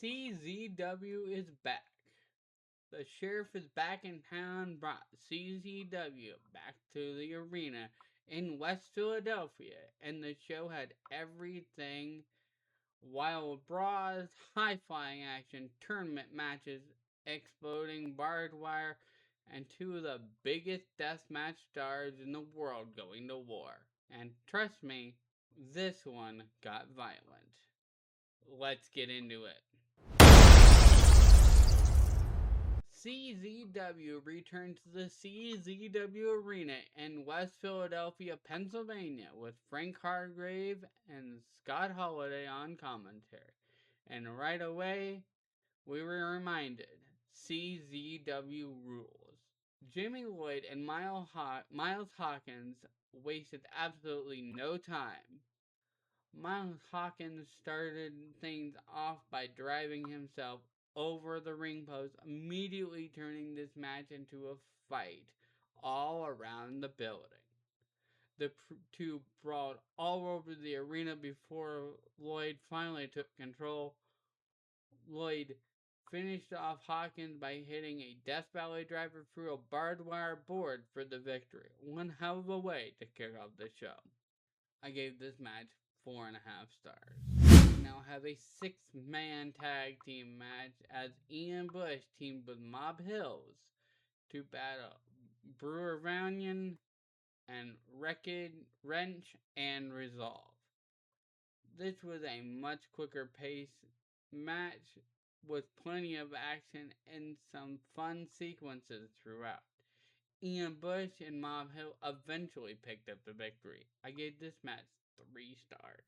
CZW is back. The sheriff is back in town, brought CZW back to the arena in West Philadelphia, and the show had everything wild brawls, high-flying action, tournament matches, exploding barbed wire, and two of the biggest deathmatch stars in the world going to war. And trust me, this one got violent. Let's get into it. CZW returned to the CZW Arena in West Philadelphia, Pennsylvania, with Frank Hargrave and Scott Holiday on commentary. And right away, we were reminded, CZW rules. Jimmy Lloyd and Miles Hawkins wasted absolutely no time. Miles Hawkins started things off by driving himself over the ring post, immediately turning this match into a fight all around the building. The two brawled all over the arena before Lloyd finally took control. Lloyd finished off Hawkins by hitting a Death Valley driver through a barbed wire board for the victory. One hell of a way to kick off the show. I gave this match 4.5 stars. We now have a 6-man tag team match as Ian Bush teamed with Mob Hills to battle Brewer Valiant and Wrench and Resolve. This was a much quicker paced match with plenty of action and some fun sequences throughout. Ian Bush and Mob Hill eventually picked up the victory. I gave this match 3 stars.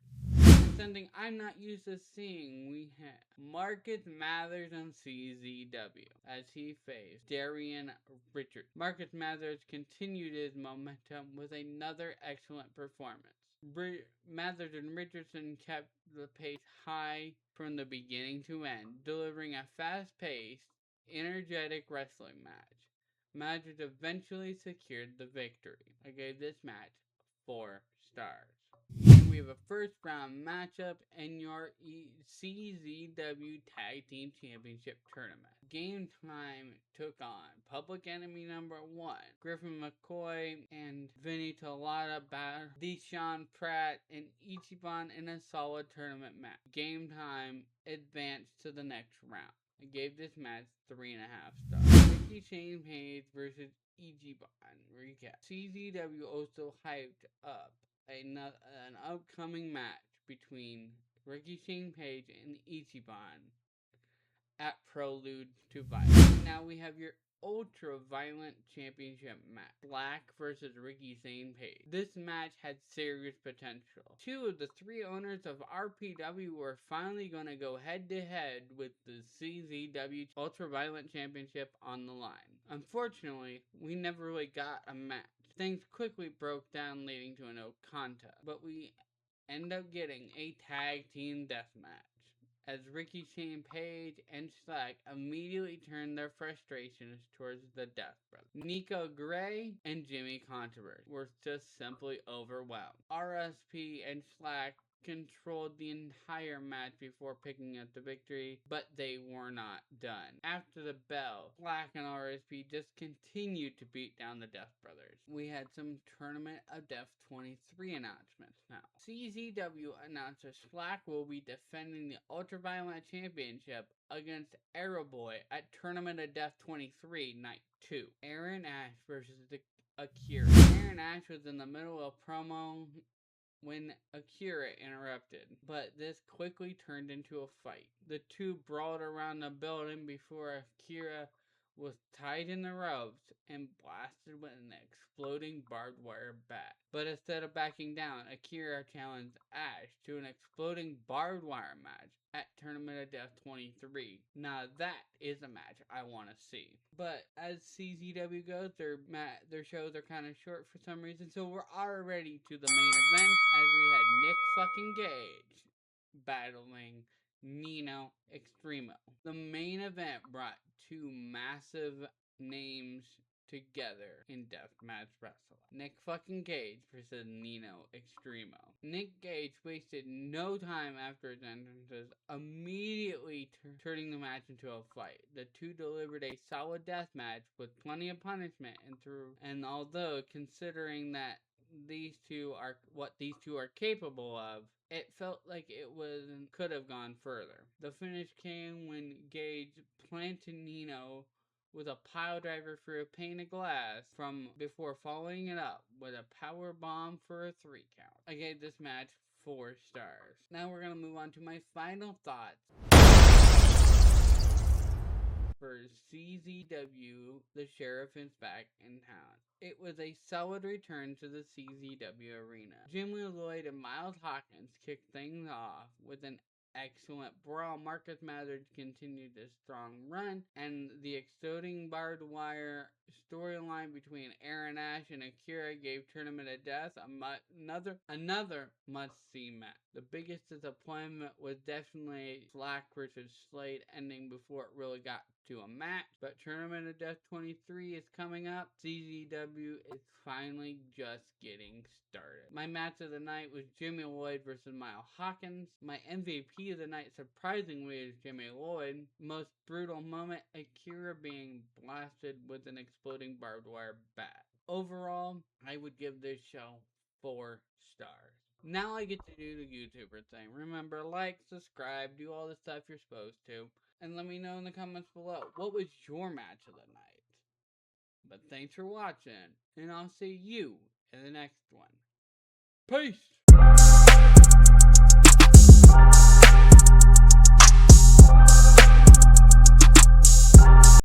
Something I'm not used to seeing, we have Marcus Mathers on CZW as he faced Darian Richards. Marcus Mathers continued his momentum with another excellent performance. Mathers and Richardson kept the pace high from the beginning to end, delivering a fast-paced, energetic wrestling match. Mathers eventually secured the victory. I gave this match 4 stars. And we have a first round matchup in your CZW Tag Team Championship Tournament. Game Time took on Public Enemy number 1, Griffin McCoy and Vinny Talata battled Deshaun Pratt and Ichiban in a solid tournament match. Game Time advanced to the next round. I gave this match 3.5 stars. Ricky Shane Page versus Ichiban recap. CZW also hyped up an upcoming match between Ricky Shane Page and Ichiban at Prelude to Violence. Now we have your Ultraviolent Championship match. Black versus Ricky Shane Page. This match had serious potential. 2 of the 3 owners of RPW were finally going to go head to head with the CZW Ultraviolent Championship on the line. Unfortunately, we never really got a match. Things quickly broke down, leading to a no contest, but we end up getting a tag team deathmatch as Ricky Shane Page and Slack immediately turned their frustrations towards the Death Brothers. Nico Gray and Jimmy Controversy were just simply overwhelmed. RSP and Slack controlled the entire match before picking up the victory, but they were not done. After the bell, Slack and RSP just continued to beat down the Death Brothers. We had some Tournament of Death 23 announcements now. CZW announcer Slack will be defending the Ultraviolent Championship against Arrowboy at Tournament of Death 23 Night 2. Aaron Ash versus Akira. Aaron Ash was in the middle of promo when Akira interrupted, but this quickly turned into a fight. The two brawled around the building before Akira was tied in the ropes and blasted with an exploding barbed wire bat. But instead of backing down, Akira challenged Ash to an exploding barbed wire match at Tournament of Death 23. Now that is a match I want to see. But as CZW goes, their shows are kind of short for some reason, so we're already to the main event as we had Nick fucking Gage battling Nino Extremo. The main event brought 2 massive names together in Deathmatch Wrestling. Nick fucking Gage versus Nino Extremo. Nick Gage wasted no time after his entrances, immediately turning the match into a fight. The two delivered a solid death match with plenty of punishment, and although considering that these two are capable of, it felt like could have gone further. The finish came when Gage planted Nino with a pile driver through a pane of glass from before following it up with a power bomb for a 3 count. I gave this match 4 stars. Now we're gonna move on to my final thoughts for CZW. The Sheriff is back in town. It was a solid return to the CZW arena. Jimmy Lloyd and Miles Hawkins kicked things off with an excellent brawl. Marcus Mathers continued his strong run, and the exploding barbed wire storyline between Aaron Ash and Akira gave Tournament of Death another must-see match. The biggest disappointment was definitely Slack versus Slade ending before it really got to a match, but Tournament of Death 23 is coming up. CZW is finally just getting started. My match of the night was Jimmy Lloyd versus Miles Hawkins. My MVP of the night, surprisingly, is Jimmy Lloyd. Most brutal moment, Akira being blasted with an exploding barbed wire bat. Overall, I would give this show 4 stars. Now I get to do the YouTuber thing. Remember, like, subscribe, do all the stuff you're supposed to. And let me know in the comments below, what was your match of the night? But thanks for watching, and I'll see you in the next one. Peace!